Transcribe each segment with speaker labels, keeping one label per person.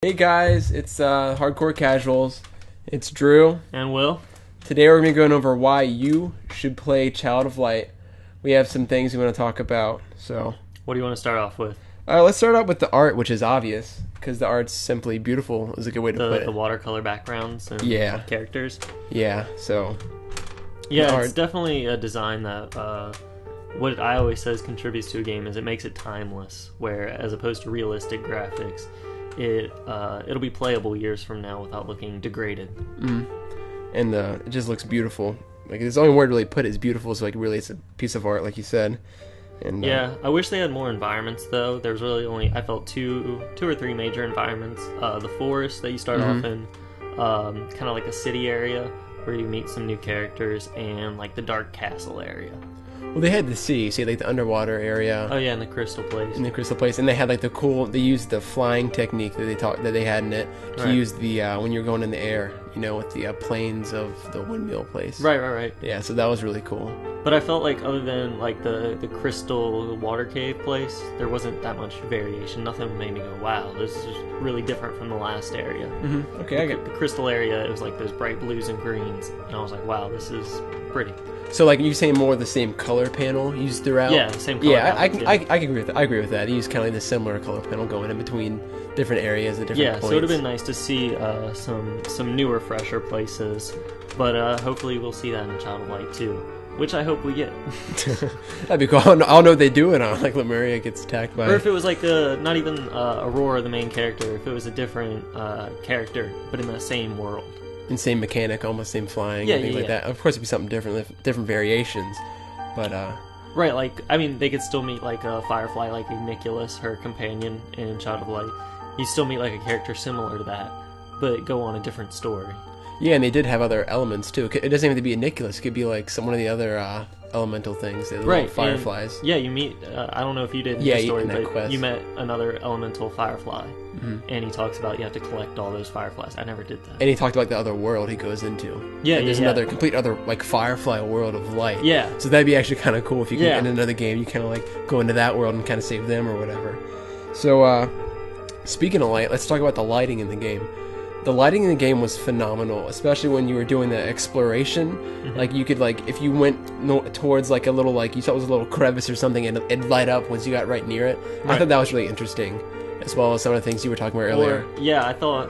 Speaker 1: Hey guys, it's Hardcore Casuals. It's Drew.
Speaker 2: And Will.
Speaker 1: Today we're going to be going over why you should play Child of Light. We have some things we want to talk about. So,
Speaker 2: what do you want to start off with?
Speaker 1: let's start out with the art, which is obvious because the art's simply beautiful. Is a good way to put it.
Speaker 2: The watercolor backgrounds and characters.
Speaker 1: Yeah. So.
Speaker 2: Yeah, it's definitely a design that what I always says contributes to a game is it makes it timeless. Where as opposed to realistic graphics, it'll be playable years from now without looking degraded.
Speaker 1: And it just looks beautiful. Like the only word really put is beautiful. So like really, it's a piece of art, like you said. And
Speaker 2: yeah, I wish they had more environments though. There's really only I felt two or three major environments. The forest that you start off in, kind of like a city area where you meet some new characters, and like the dark castle area.
Speaker 1: Well, they had the sea, like the underwater area.
Speaker 2: Oh yeah, in the crystal place.
Speaker 1: And they had like they used the flying technique that they had in it to use the when you're going in the air, with the planes of the windmill place.
Speaker 2: Right.
Speaker 1: Yeah, so that was really cool.
Speaker 2: But I felt like other than like the crystal water cave place, there wasn't that much variation. Nothing made me go, wow, this is really different from the last area.
Speaker 1: Mm-hmm. Okay, I get
Speaker 2: the crystal area. It was like those bright blues and greens, and I was like, wow, this is pretty.
Speaker 1: So like you say more of the same color panel used throughout?
Speaker 2: Yeah, same color
Speaker 1: panel. I agree with that. I agree with that. He used kind of like the similar color panel going in between different areas and different points.
Speaker 2: So it would have been nice to see some newer, fresher places. But hopefully we'll see that in Child of Light too, which I hope we get.
Speaker 1: That'd be cool. I don't know what they do it on. Like Lemuria gets attacked by...
Speaker 2: Or if it was like not even Aurora, the main character, if it was a different character, but in the same world.
Speaker 1: And same mechanic, almost same flying, and things like that. Of course, it'd be something different, different variations, but
Speaker 2: right, like I mean, they could still meet like a Firefly, like Nicholas, her companion in Child of Light. You still meet like a character similar to that, but go on a different story. Yeah,
Speaker 1: and they did have other elements too. It doesn't have to be a Nicholas; it could be like one of the other elemental things, the little Fireflies.
Speaker 2: And, you meet. I don't know if you did in the story, but you met another elemental Firefly. And he talks about you have to collect all those Fireflies. I never did that.
Speaker 1: And he talked about the other world he goes into. There's another complete other like Firefly world of light.
Speaker 2: Yeah.
Speaker 1: So that'd be actually kind of cool if you can in another game you kind of like go into that world and kind of save them or whatever. So speaking of light, let's talk about the lighting in the game. The lighting in the game was phenomenal, especially when you were doing the exploration. Like you could if you went towards like a little you thought it was a little crevice or something, and it'd light up once you got right near it. I thought that was really interesting. As well as some of the things you were talking about earlier.
Speaker 2: I thought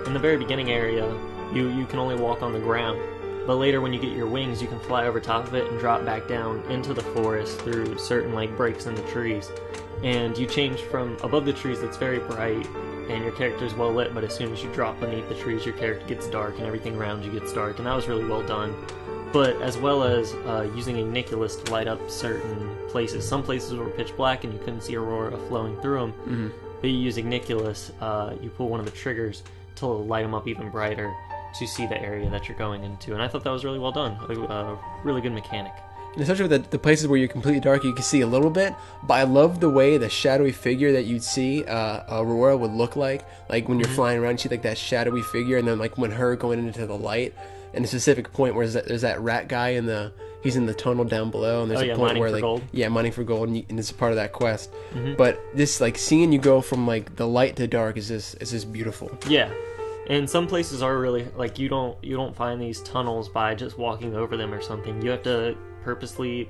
Speaker 2: in the very beginning area, you can only walk on the ground. But later when you get your wings, you can fly over top of it and drop back down into the forest through certain breaks in the trees. And you change from above the trees that's very bright, and your character's well lit, but as soon as you drop beneath the trees, your character gets dark and everything around you gets dark. And that was really well done. But as well as using a Nicholas to light up certain places. Some places were pitch black and you couldn't see Aurora flowing through them. But you use Nicholas, you pull one of the triggers to light them up even brighter to see the area that you're going into. And I thought that was really well done. A really good mechanic.
Speaker 1: And especially with the places where you're completely dark, you can see a little bit. But I love the way the shadowy figure that you'd see Aurora would look like. Like when you're flying around, you see like that shadowy figure. And then like when her going into the light. And a specific point where there's that rat guy he's in the tunnel down below, and there's a point where mining for gold, and it's a part of that quest. But this seeing you go from the light to dark is just beautiful.
Speaker 2: Yeah, and some places are really you don't find these tunnels by just walking over them or something. You have to purposely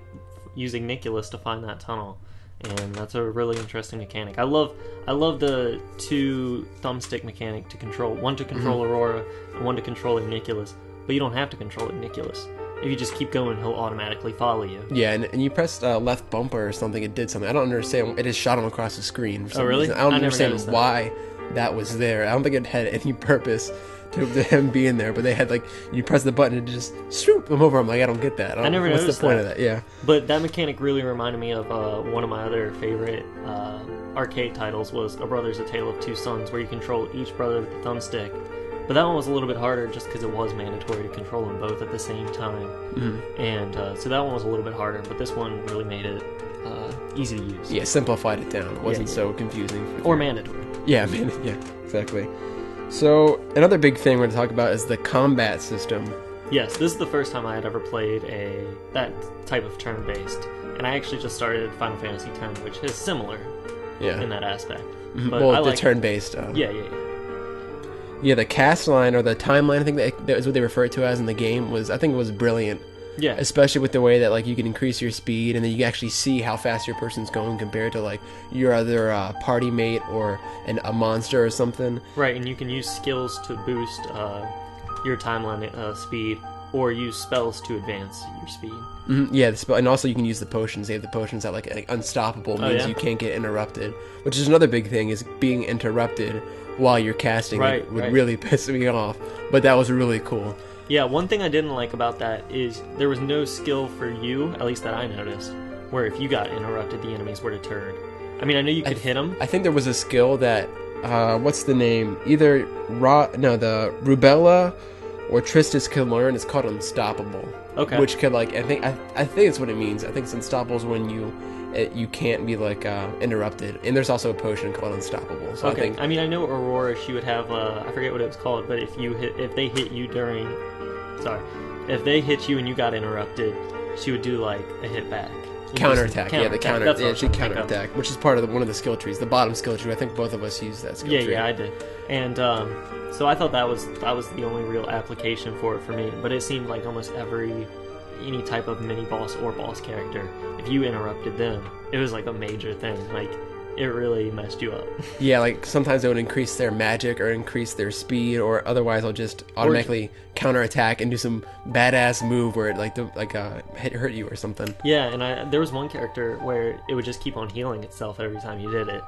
Speaker 2: using Nicholas to find that tunnel, and that's a really interesting mechanic. I love the two thumbstick mechanic to control one to control Aurora and one to control Nicholas. But you don't have to control Nicholas. If you just keep going, he'll automatically follow you. Yeah,
Speaker 1: and you pressed left bumper or something, it did something. I don't understand. It just shot him across the screen for some
Speaker 2: really?
Speaker 1: reason. I don't understand why that was there. I don't think it had any purpose to him being there, but they had you press the button and just swoop him over. I'm like, I don't get that.
Speaker 2: I never
Speaker 1: noticed
Speaker 2: What's
Speaker 1: the point of that? Yeah.
Speaker 2: But that mechanic really reminded me of one of my other favorite arcade titles was A Brother's A Tale of Two Sons, where you control each brother with the thumbstick. But that one was a little bit harder just because it was mandatory to control them both at the same time. And so that one was a little bit harder, but this one really made it easy to use.
Speaker 1: Yeah, simplified it down. It wasn't so confusing.
Speaker 2: Or mandatory.
Speaker 1: Yeah, exactly. So another big thing we're going to talk about is the combat system.
Speaker 2: Yes, this is the first time I had ever played that type of turn-based. And I actually just started Final Fantasy X, which is similar in that aspect.
Speaker 1: But the turn-based.
Speaker 2: Yeah.
Speaker 1: Yeah, the cast line or the timeline, I think that is what they refer to as in the game, I think it was brilliant.
Speaker 2: Yeah.
Speaker 1: Especially with the way that like you can increase your speed, and then you can actually see how fast your person's going compared to like your other party mate or a monster or something.
Speaker 2: Right, and you can use skills to boost your timeline speed, or use spells to advance your speed.
Speaker 1: Mm-hmm. Yeah, and also you can use the potions. They have the potions that like unstoppable means
Speaker 2: yeah?
Speaker 1: you can't get interrupted, which is another big thing, is being interrupted while you're casting. It would really piss me off, but that was really cool.
Speaker 2: Yeah, one thing I didn't like about that is there was no skill for you, at least that I noticed, where if you got interrupted, the enemies were deterred. I mean, I know you could hit them.
Speaker 1: I think there was a skill that, what's the name? Either the Rubella or Tristis could learn. It's called Unstoppable.
Speaker 2: Okay.
Speaker 1: Which could like, I think it's what it means. I think it's Unstoppable is when you can't be like interrupted. And there's also a potion called Unstoppable. So
Speaker 2: okay. I mean, I know Aurora, she would have I forget what it was called, but if they hit you if they hit you and you got interrupted, she would do like a hit back.
Speaker 1: Counterattack. Yeah, the counter. Yeah, she
Speaker 2: counterattack,
Speaker 1: which is part of one of the skill trees, the bottom skill tree. I think both of us used that skill tree.
Speaker 2: Yeah, I did. And so I thought that was the only real application for it for me. But it seemed like almost any type of mini boss or boss character, if you interrupted them, it was like a major thing. Like, it really messed you up. Yeah,
Speaker 1: like sometimes it would increase their magic or increase their speed, or otherwise I'll just automatically counterattack and do some badass move where it hurt you or something.
Speaker 2: Yeah, and there was one character where it would just keep on healing itself every time you did it.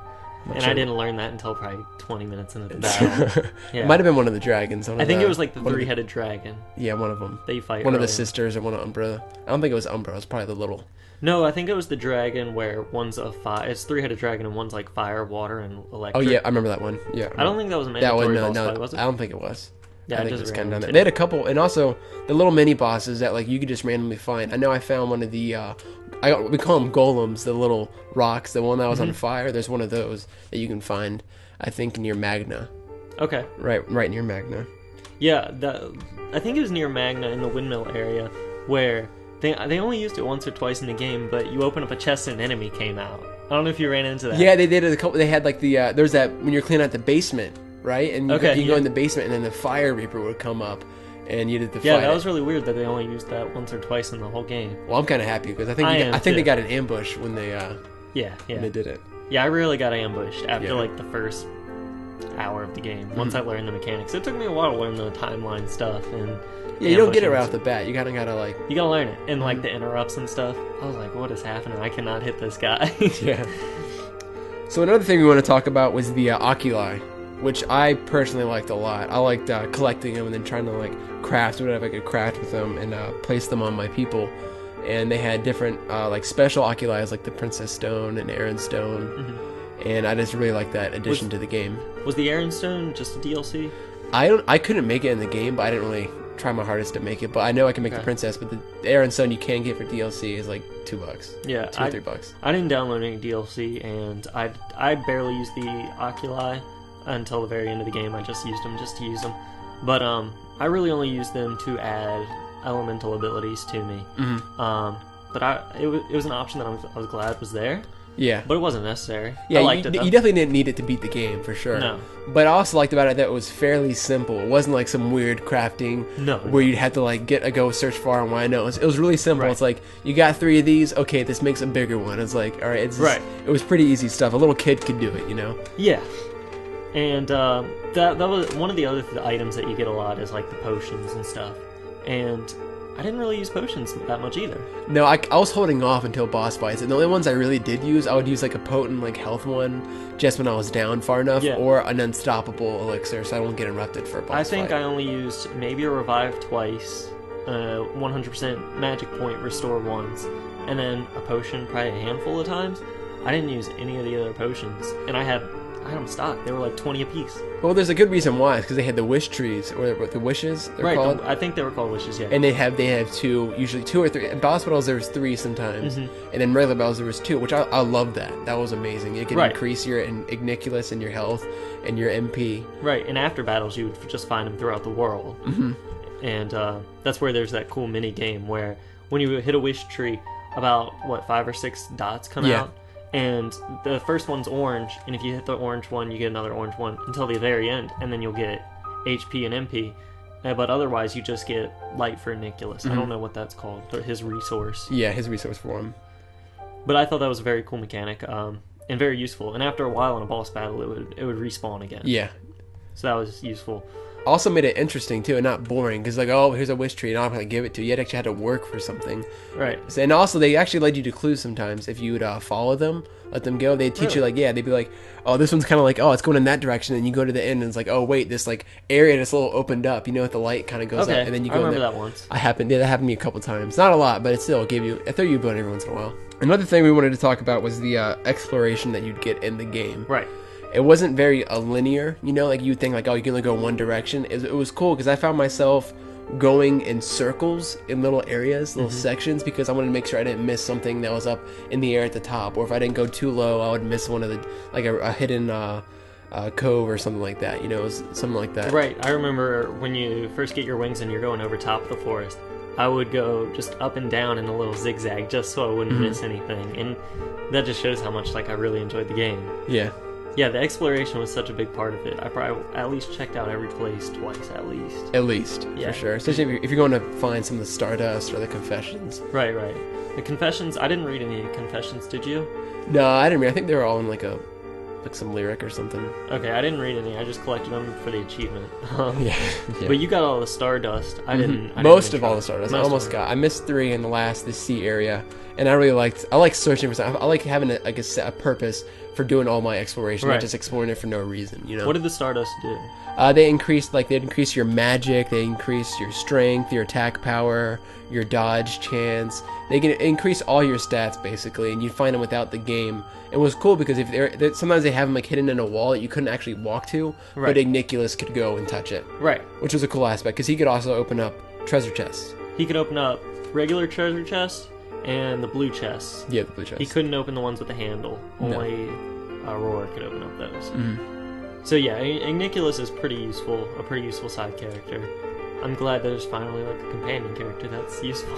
Speaker 2: And I didn't learn that until probably 20 minutes into the battle. Yeah.
Speaker 1: It might have been one of the dragons.
Speaker 2: I think it was like the three-headed dragon.
Speaker 1: Yeah, one of them.
Speaker 2: That you fight
Speaker 1: one of the sisters or one of Umbra. I don't think it was Umbra. It was probably the little...
Speaker 2: No, I think it was the dragon where one's a fire. It's three-headed dragon and one's like fire, water, and electric.
Speaker 1: Oh yeah, I remember that one. Yeah,
Speaker 2: I don't think that was a mandatory boss fight, was it?
Speaker 1: I don't think it was.
Speaker 2: Yeah,
Speaker 1: I think it was kind of done that. They had a couple, and also the little mini bosses that like you could just randomly find. I know I found one of the we call them golems, the little rocks. The one that was on fire. There's one of those that you can find. I think near Magna.
Speaker 2: Okay.
Speaker 1: Right near Magna.
Speaker 2: Yeah, I think it was near Magna in the windmill area where. They only used it once or twice in the game, but you open up a chest and an enemy came out. I don't know if you ran into that.
Speaker 1: Yeah, they did it a couple. They had like there's that when you're cleaning out the basement, right? And you go in the basement, and then the Fire Reaper would come up, and you did the fight.
Speaker 2: Yeah, that was really weird that they only used that once or twice in the whole game.
Speaker 1: Well, I'm kind of happy because I think they got an ambush when they when they did it.
Speaker 2: Yeah, I really got ambushed after like the first hour of the game. Once I learned the mechanics, it took me a while to learn the timeline stuff and.
Speaker 1: Yeah, you don't get it right off the bat. You gotta like...
Speaker 2: You gotta learn it. And, like, the interrupts and stuff. I was like, what is happening? I cannot hit this guy.
Speaker 1: Yeah. So another thing we want to talk about was the Oculi, which I personally liked a lot. I liked collecting them and then trying to, like, craft whatever I could craft with them and place them on my people. And they had different, like, special Oculi, like the Princess Stone and Aaron Stone. And I just really liked that addition to the game.
Speaker 2: Was the Aaron Stone just a DLC?
Speaker 1: I couldn't make it in the game, but I didn't really... try my hardest to make it, but I know I can make the princess. But the Aaron Son you can get for DLC is like $2.
Speaker 2: Yeah,
Speaker 1: $2 or $3.
Speaker 2: I didn't download any DLC, and I barely used the Oculi until the very end of the game. I just used them just to use them, but I really only used them to add elemental abilities to me. But it was an option that I was glad was there.
Speaker 1: Yeah.
Speaker 2: But it wasn't necessary.
Speaker 1: Yeah,
Speaker 2: I liked it, though.
Speaker 1: You definitely didn't need it to beat the game, for sure.
Speaker 2: No.
Speaker 1: But I also liked about it that it was fairly simple. It wasn't like some weird crafting where you'd have to like go search far and wide. No, it was really simple. Right. It's like, you got 3 of these, okay, this makes a bigger one. It's like, alright, it was pretty easy stuff. A little kid could do it, you know?
Speaker 2: Yeah. And that was one of the other items that you get a lot is like the potions and stuff. And... I didn't really use potions that much either. No,
Speaker 1: I was holding off until boss fights, and the only ones I really did use, I would use like a potent like health one just when I was down far enough, or an unstoppable elixir so I won't get interrupted for a boss fight.
Speaker 2: I think I only used maybe a revive twice, 100% magic point restore once, and then a potion probably a handful of times. I didn't use any of the other potions, and I had them stocked. They were like 20 apiece.
Speaker 1: Well, there's a good reason why. It's because they had the wish trees, or the wishes. They're called.
Speaker 2: I think they were called wishes. Yeah.
Speaker 1: And they have two, usually 2 or 3. In boss battles there was 3 sometimes, and then regular battles there was 2, which I love that. That was amazing. It can increase your igniculus and your health and your MP.
Speaker 2: Right. And after battles, you would just find them throughout the world. And that's where there's that cool mini game where when you hit a wish tree, about 5 or 6 dots come out. And the first one's orange, and if you hit the orange one, you get another orange one until the very end, and then you'll get HP and MP. But otherwise, you just get light for Nicholas. I don't know what that's called. His resource.
Speaker 1: Yeah, his resource form.
Speaker 2: But I thought that was a very cool mechanic, and very useful. And after a while in a boss battle, it would respawn again.
Speaker 1: Yeah.
Speaker 2: So that was useful.
Speaker 1: Also made it interesting too and not boring, because like, oh, here's a wish tree and I'm gonna give it to you. You actually had to work for something,
Speaker 2: right?
Speaker 1: And also they actually led you to clues sometimes if you would follow them, let them go. They'd teach you, like, yeah, they'd be like, oh, this one's kind of like, oh, it's going in that direction, and you go to the end and it's like, oh wait, this like area that's a little opened up, you know, if the light kind of goes up, and then you go.
Speaker 2: I remember
Speaker 1: in there.
Speaker 2: that once.
Speaker 1: That happened to me a couple times, not a lot, but it still gave you, it threw you a bone every once in a while. Another thing we wanted to talk about was the exploration that you'd get in the game.
Speaker 2: Right.
Speaker 1: It wasn't very linear, you know, like you'd think like, oh, you can only go one direction. It was cool because I found myself going in circles in little areas, little sections, because I wanted to make sure I didn't miss something that was up in the air at the top, or if I didn't go too low, I would miss one of the, like a hidden cove or something like that, you know, it was something like that.
Speaker 2: Right. I remember when you first get your wings and you're going over top of the forest, I would go just up and down in a little zigzag just so I wouldn't miss anything, and that just shows how much like I really enjoyed the game.
Speaker 1: Yeah.
Speaker 2: Yeah, the exploration was such a big part of it. I probably at least checked out every place twice, at least.
Speaker 1: At least, for sure. Especially if you're going to find some of the Stardust or the Confessions.
Speaker 2: Right. The Confessions, I didn't read any Confessions, did you?
Speaker 1: No, I didn't read. I think they were all in like some lyric or something.
Speaker 2: Okay, I didn't read any. I just collected them for the achievement.
Speaker 1: Yeah.
Speaker 2: But you got all the Stardust. I didn't.
Speaker 1: Most of all the Stardust. I almost got. I missed 3 in the sea area, and I really liked. I like searching for something. I like having a purpose for doing all my exploration, not just exploring it for no reason. You know.
Speaker 2: What did the Stardust do?
Speaker 1: They increase your magic. They increase your strength, your attack power, your dodge chance. They can increase all your stats basically, and you find them without the game. It was cool because if sometimes they have them like hidden in a wall that you couldn't actually walk to, but Igniculus could go and touch it. Right. Which was a cool aspect because he could also open up treasure chests.
Speaker 2: He could open up regular treasure chests and the blue chests.
Speaker 1: Yeah, the blue chests.
Speaker 2: He couldn't open the ones with the handle. Only Aurora could open up those. So yeah, Igniculus is a pretty useful side character. I'm glad there's finally like a companion character that's useful.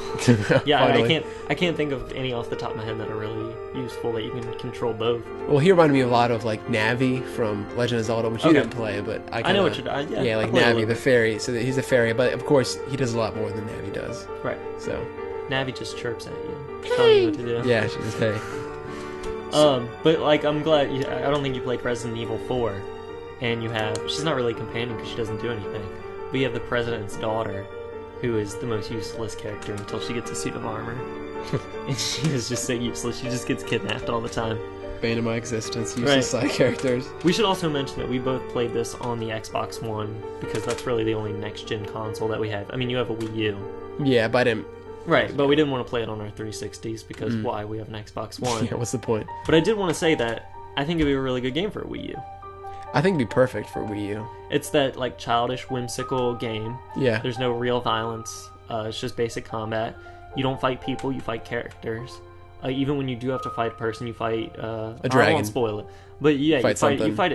Speaker 2: Yeah, I can't think of any off the top of my head that are really useful that you can control both.
Speaker 1: Well, he reminded me a lot of like Navi from Legend of Zelda, which you didn't play, but
Speaker 2: I know what you're.
Speaker 1: Yeah, like Navi, the fairy. So he's a fairy, but of course he does a lot more than Navi does.
Speaker 2: Right.
Speaker 1: So
Speaker 2: Navi just chirps at you, telling you what to do.
Speaker 1: Yeah, she just hey.
Speaker 2: But like I'm glad. I don't think you played Resident Evil 4, and she's not really a companion because she doesn't do anything. We have the president's daughter, who is the most useless character until she gets a suit of armor. And she is just so useless. She just gets kidnapped all the time.
Speaker 1: Bane of my existence, useless side characters.
Speaker 2: We should also mention that we both played this on the Xbox One, because that's really the only next-gen console that we have. I mean, you have a Wii U.
Speaker 1: Yeah, but I didn't...
Speaker 2: Right, but we didn't want to play it on our 360s, because why? We have an Xbox One.
Speaker 1: Yeah, what's the point?
Speaker 2: But I did want to say that I think it'd be a really good game for a Wii U.
Speaker 1: I think it'd be perfect for Wii U.
Speaker 2: It's that like childish, whimsical game.
Speaker 1: Yeah.
Speaker 2: There's no real violence. It's just basic combat. You don't fight people, you fight characters. Even when you do have to fight a person, you fight a dragon. I won't spoil it, but yeah,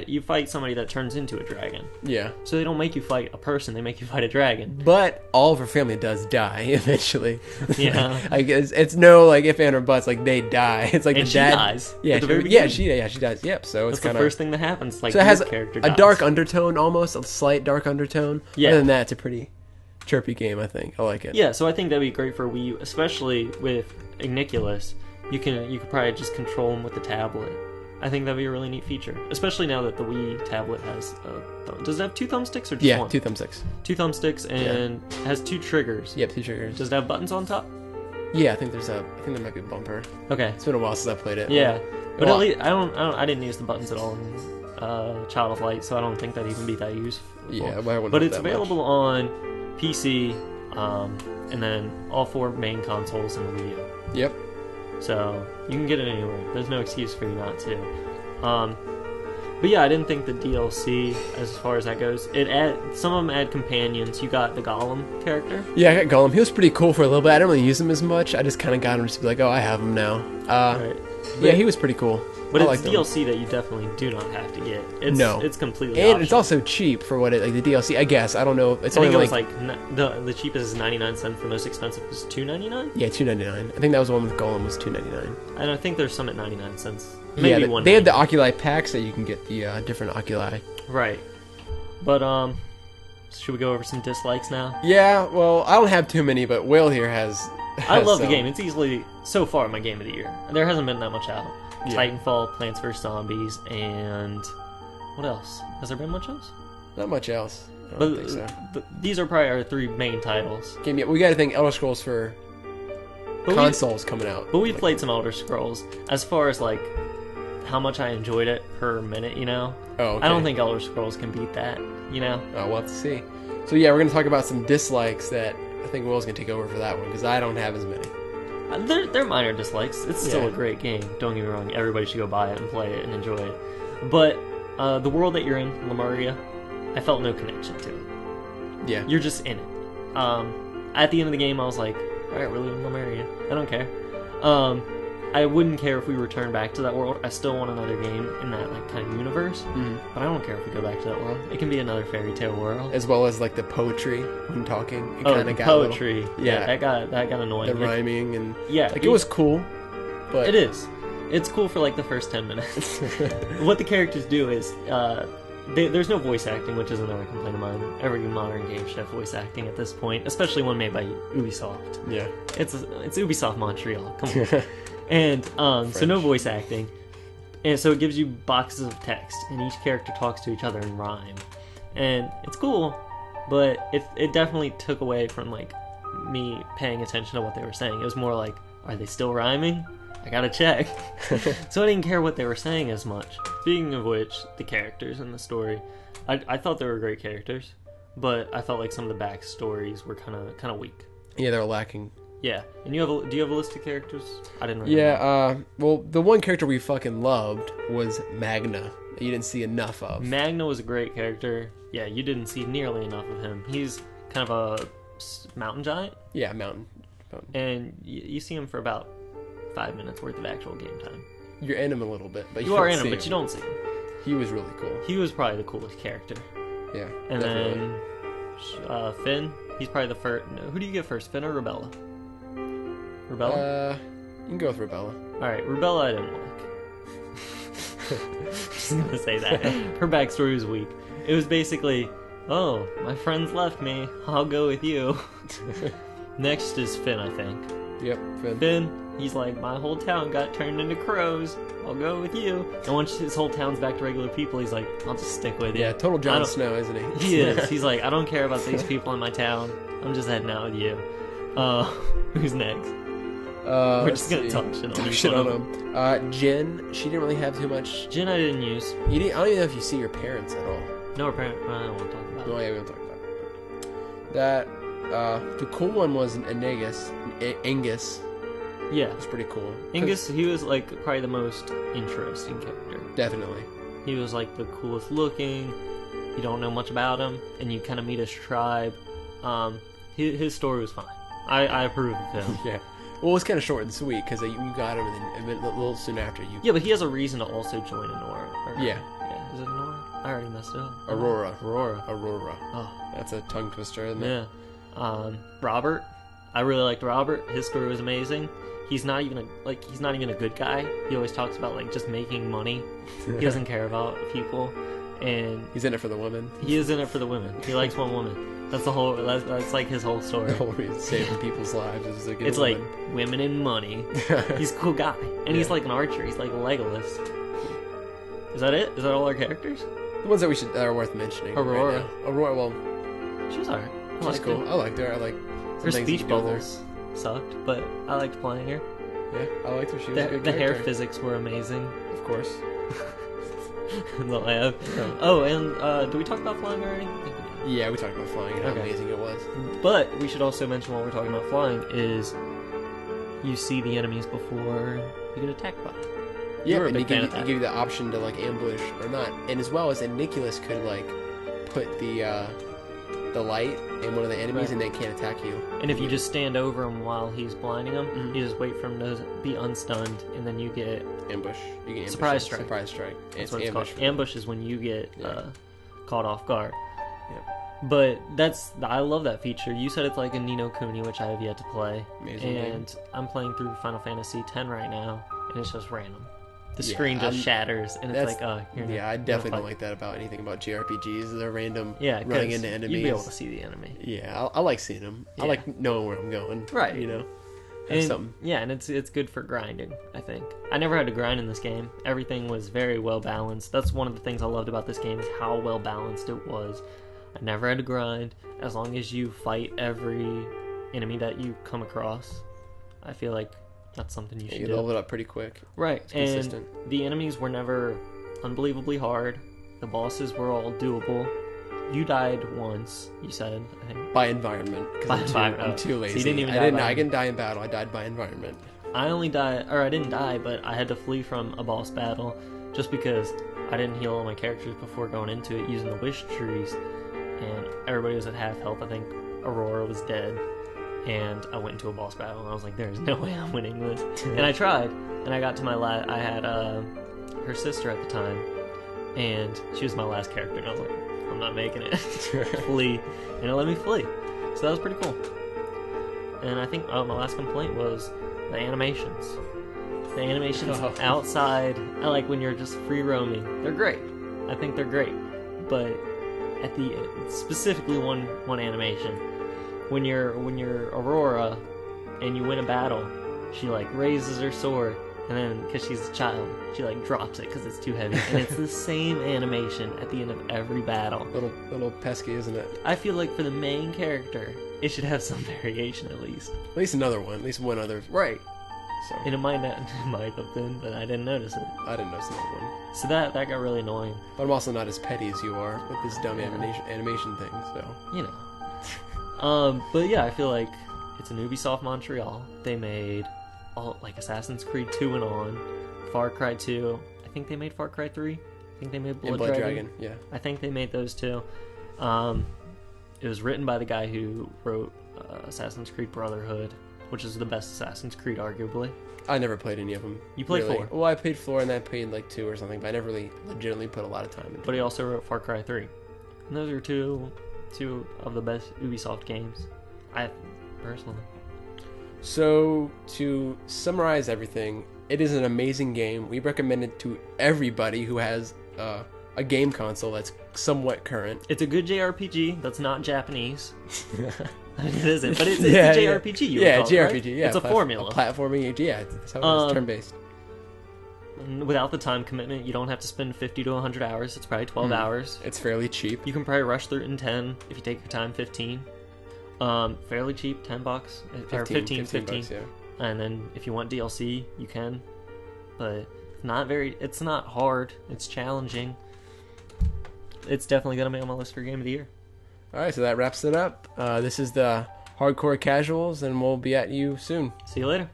Speaker 2: you fight somebody that turns into a dragon. Yeah. So they don't make you fight a person; they make you fight a dragon.
Speaker 1: But all of her family does die eventually.
Speaker 2: Yeah.
Speaker 1: I guess it's no like if and or buts. Like they die. It's like
Speaker 2: and
Speaker 1: the dad
Speaker 2: dies.
Speaker 1: Yeah. She dies. Yep. So it's
Speaker 2: kind of the first thing that happens. Like
Speaker 1: so it has
Speaker 2: character
Speaker 1: a dark undertone, almost a slight dark undertone. Yeah. Other than that, it's a pretty chirpy game. I think I like it.
Speaker 2: Yeah. So I think that'd be great for Wii U, especially with Igniculus. You could probably just control him with the tablet. I think that'd be a really neat feature, especially now that the Wii tablet has. Does it have 2 thumbsticks or just one?
Speaker 1: 2 thumbsticks.
Speaker 2: 2 thumbsticks and has 2 triggers.
Speaker 1: Yep, 2 triggers.
Speaker 2: Does it have buttons on top?
Speaker 1: Yeah, I think there might be a bumper.
Speaker 2: Okay,
Speaker 1: it's been a while since I played it.
Speaker 2: Yeah, but at least I didn't use the buttons at all in Child of Light, so I don't think that'd even be that useful.
Speaker 1: Yeah,
Speaker 2: but it's available on PC, and then all 4 main consoles and the Wii U.
Speaker 1: Yep.
Speaker 2: So you can get it anywhere. There's no excuse for you not to. But yeah, I didn't think the DLC, as far as that goes, some of them add companions. You got the Golem character.
Speaker 1: Yeah, I got Golem. He was pretty cool for a little bit. I didn't really use him as much. I just kind of got him just to be like, oh, I have him now.
Speaker 2: Right.
Speaker 1: Yeah, he was pretty cool.
Speaker 2: But it's DLC that you definitely do not have to get. It's completely
Speaker 1: and
Speaker 2: optional.
Speaker 1: It's also cheap for what the DLC. I guess I don't know. It's
Speaker 2: only
Speaker 1: only
Speaker 2: the cheapest is 99 cents. The most expensive was $2.99.
Speaker 1: Yeah, $2.99. I think that was the one with Golem was $2.99.
Speaker 2: And I think there's some at 99 cents.
Speaker 1: Maybe $1.99. They have the Oculi packs that you can get the different Oculi.
Speaker 2: Right, but Should we go over some dislikes now?
Speaker 1: Yeah, well, I don't have too many, but Will here has
Speaker 2: I love the
Speaker 1: some.
Speaker 2: game. It's easily, so far, my game of the year. There hasn't been that much out.
Speaker 1: Yeah.
Speaker 2: Titanfall, Plants vs. Zombies, and... what else? Has there been much else?
Speaker 1: Not much else. I don't think so.
Speaker 2: These are probably our 3 main titles.
Speaker 1: Game, we got to think Elder Scrolls for consoles coming out.
Speaker 2: But we've played some Elder Scrolls. As far as, like, how much I enjoyed it per minute, you know?
Speaker 1: Oh, okay.
Speaker 2: I don't think Elder Scrolls can beat that, you know?
Speaker 1: Oh, we'll have to see. So yeah, we're going to talk about some dislikes that I think Will's going to take over for that one, because I don't have as many.
Speaker 2: They're minor dislikes. It's still a great game. Don't get me wrong. Everybody should go buy it and play it and enjoy it. But the world that you're in, Lemuria, I felt no connection to it.
Speaker 1: Yeah.
Speaker 2: You're just in it. At the end of the game, I was like, alright, we're leaving Lemuria. I don't care. I wouldn't care if we return back to that world. I still want another game in that like kind of universe.
Speaker 1: Mm-hmm.
Speaker 2: But I don't care if we go back to that world. It can be another fairy tale world.
Speaker 1: As well as like the poetry when talking. It
Speaker 2: Oh,
Speaker 1: kinda
Speaker 2: the
Speaker 1: got
Speaker 2: poetry.
Speaker 1: Yeah.
Speaker 2: That got annoying.
Speaker 1: the rhyming and
Speaker 2: Yeah.
Speaker 1: like it was cool, but
Speaker 2: It is. It's cool for like the first 10 minutes. What the characters do is, there's no voice acting, which is another complaint of mine. Every modern game should have voice acting at this point, especially one made by Ubisoft.
Speaker 1: Yeah.
Speaker 2: It's Ubisoft Montreal. Come on. And so no voice acting, and so it gives you boxes of text, and each character talks to each other in rhyme, and it's cool, but it definitely took away from like me paying attention to what they were saying. It was more like, are they still rhyming? I gotta check. So I didn't care what they were saying as much. Speaking of which, the characters in the story, I thought they were great characters, but I felt like some of the backstories were kind of weak.
Speaker 1: Yeah, they're lacking.
Speaker 2: Yeah, and do you have a list of characters? I didn't. Remember.
Speaker 1: Yeah, well, the one character we fucking loved was Magna. That you didn't see enough of.
Speaker 2: Magna was a great character. Yeah, you didn't see nearly enough of him. He's kind of a mountain giant.
Speaker 1: Yeah, mountain.
Speaker 2: And you see him for about 5 minutes worth of actual game time.
Speaker 1: You're in him a little bit, but
Speaker 2: you are in him, but you don't see him.
Speaker 1: He was really cool.
Speaker 2: He was probably the coolest character.
Speaker 1: Yeah,
Speaker 2: and
Speaker 1: definitely.
Speaker 2: then Finn. He's probably the first. No, who do you get first, Finn or Rubella? Rubella?
Speaker 1: You can go with Rubella.
Speaker 2: Alright, Rubella I didn't like. Just gonna say that. Her backstory was weak. It was basically, oh, my friends left me, I'll go with you. Next is Finn, I think.
Speaker 1: Yep, Finn.
Speaker 2: Finn, he's like, my whole town got turned into crows, I'll go with you. And once his whole town's back to regular people, he's like, I'll just stick with you.
Speaker 1: Yeah, total Jon Snow, isn't he?
Speaker 2: He is. He's like, I don't care about these people in my town, I'm just heading out with you. Who's next? We're just gonna talk shit on
Speaker 1: him. Jin, she didn't really have too much.
Speaker 2: Jin I didn't use.
Speaker 1: I don't even know if you see your parents at all.
Speaker 2: No, her parents. I don't want to talk about it.
Speaker 1: No, yeah, we don't talk about it. That, the cool one was Angus. Angus.
Speaker 2: Yeah.
Speaker 1: It was pretty cool.
Speaker 2: Angus, he was like probably the most interesting character.
Speaker 1: Definitely.
Speaker 2: He was like the coolest looking. You don't know much about him, and you kind of meet his tribe. His story was fine. I approve of him.
Speaker 1: Yeah. Well, it was kind of short and sweet because you got him, and then a little soon after you.
Speaker 2: Yeah, but he has a reason to also join Nora.
Speaker 1: Yeah.
Speaker 2: Yeah. Is it Nora? I already messed it up.
Speaker 1: Aurora.
Speaker 2: Aurora.
Speaker 1: Oh, that's a tongue twister, isn't it?
Speaker 2: Yeah. Robert. I really liked Robert. His story was amazing. He's not even a good guy. He always talks about like just making money. He doesn't care about people, and
Speaker 1: he's in it for the women.
Speaker 2: He is in it for the women. He likes one woman. That's the whole. That's like his whole story.
Speaker 1: The whole reason saving people's lives is like
Speaker 2: it's like women and money. He's a cool guy, and he's like an archer. He's like Legolas. Is that it? Is that all our characters?
Speaker 1: The ones that are worth mentioning.
Speaker 2: Aurora.
Speaker 1: Right now. Aurora. Well,
Speaker 2: she was alright.
Speaker 1: She's cool. I liked her. I like
Speaker 2: her speech bubbles sucked, but I liked playing her.
Speaker 1: Yeah, I liked her. She was a good
Speaker 2: The
Speaker 1: character.
Speaker 2: hair physics were amazing.
Speaker 1: Of course.
Speaker 2: In the lab. Yeah. Oh, and did we talk about flying already?
Speaker 1: Yeah, we talked about flying and how amazing it was.
Speaker 2: But we should also mention while we're talking about flying is you see the enemies before you get attacked by them.
Speaker 1: Yeah, and they give you the option to like ambush or not, and as well as Nicholas could like put the light in one of the enemies, and they can't attack you.
Speaker 2: And if you just stand over him while he's blinding him, you just wait for him to be unstunned, and then you get
Speaker 1: ambush. You get
Speaker 2: surprise strike.
Speaker 1: Surprise strike.
Speaker 2: That's what it's called. Ambush is when you get caught off guard.
Speaker 1: Yeah.
Speaker 2: But I love that feature. You said it's like a Ni no Kuni, which I have yet to play.
Speaker 1: Amazing
Speaker 2: and game. I'm playing through Final Fantasy X right now, and it's just random. the screen just shatters, and it's like, oh,
Speaker 1: I definitely don't like that about anything about JRPGs. They're random
Speaker 2: Yeah,
Speaker 1: running into enemies.
Speaker 2: you'd be able to see the enemy.
Speaker 1: Yeah, I like seeing them.
Speaker 2: Yeah.
Speaker 1: I like knowing where I'm going.
Speaker 2: Right.
Speaker 1: You know?
Speaker 2: And,
Speaker 1: Something.
Speaker 2: yeah, and it's good for grinding, I think. I never had to grind in this game. Everything was very well balanced. That's one of the things I loved about this game, is how well balanced it was. I never had to grind. As long as you fight every enemy that you come across, I feel like that's something you should do.
Speaker 1: You level it up pretty quick.
Speaker 2: Right,
Speaker 1: It's
Speaker 2: and
Speaker 1: consistent.
Speaker 2: the enemies were never unbelievably hard. The bosses were all doable. You died once, you said, I think.
Speaker 1: By environment. Because I'm too lazy.
Speaker 2: So you didn't even
Speaker 1: I didn't die in battle. I died by environment.
Speaker 2: I didn't die, but I had to flee from a boss battle just because I didn't heal all my characters before going into it using the wish trees. And everybody was at half health. I think Aurora was dead. And I went into a boss battle, and I was like, there's no way I'm winning this. And I tried, and I got to my I had her sister at the time, and she was my last character, and I was like, I'm not making it. Flee. And it let me flee. So that was pretty cool. And I think my last complaint was the animations. The animations outside, I like when you're just free roaming. They're great. I think they're great. But at the specifically one animation, when you're Aurora and you win a battle, she like raises her sword, and then because she's a child, she like drops it because it's too heavy, and it's the same animation at the end of every battle.
Speaker 1: Little pesky, isn't it?
Speaker 2: I feel like for the main character, it should have some variation at least.
Speaker 1: At least another one. At least one other.
Speaker 2: Right.
Speaker 1: So
Speaker 2: And it might have been, but I didn't notice it.
Speaker 1: I didn't notice another one.
Speaker 2: So that got really annoying.
Speaker 1: But I'm also not as petty as you are with this dumb animation thing. So
Speaker 2: You know. But yeah, I feel like it's an Ubisoft Montreal. They made all like Assassin's Creed 2 and on, Far Cry 2. I think they made Far Cry 3. I think they made Blood Dragon.
Speaker 1: Yeah.
Speaker 2: I think they made those two. It was written by the guy who wrote Assassin's Creed Brotherhood, which is the best Assassin's Creed, arguably.
Speaker 1: I never played any of them.
Speaker 2: You played
Speaker 1: really.
Speaker 2: 4.
Speaker 1: Well, I played 4 and then I played like 2 or something, but I never really legitimately put a lot of time into it.
Speaker 2: But he also wrote Far Cry 3. And those are two of the best Ubisoft games, I personally.
Speaker 1: So, to summarize everything, it is an amazing game. We recommend it to everybody who has a game console that's somewhat current.
Speaker 2: It's a good JRPG that's not Japanese. I mean, it isn't, but it's a JRPG.
Speaker 1: Yeah,
Speaker 2: JRPG.
Speaker 1: JRPG.
Speaker 2: Right?
Speaker 1: Yeah,
Speaker 2: it's a formula.
Speaker 1: A platforming. Yeah, that's how it is. Turn-based.
Speaker 2: Without the time commitment, you don't have to spend 50 to 100 hours. It's probably 12 hours.
Speaker 1: It's fairly cheap.
Speaker 2: You can probably rush through it in 10 if you take your time. 15. Fairly cheap, $10 or 15.
Speaker 1: Bucks, yeah.
Speaker 2: And then if you want DLC, you can. But it's not hard. It's challenging. It's definitely gonna be on my list for Game of the Year.
Speaker 1: All right, so that wraps it up. This is the Hardcore Casuals, and we'll be at you soon.
Speaker 2: See you later.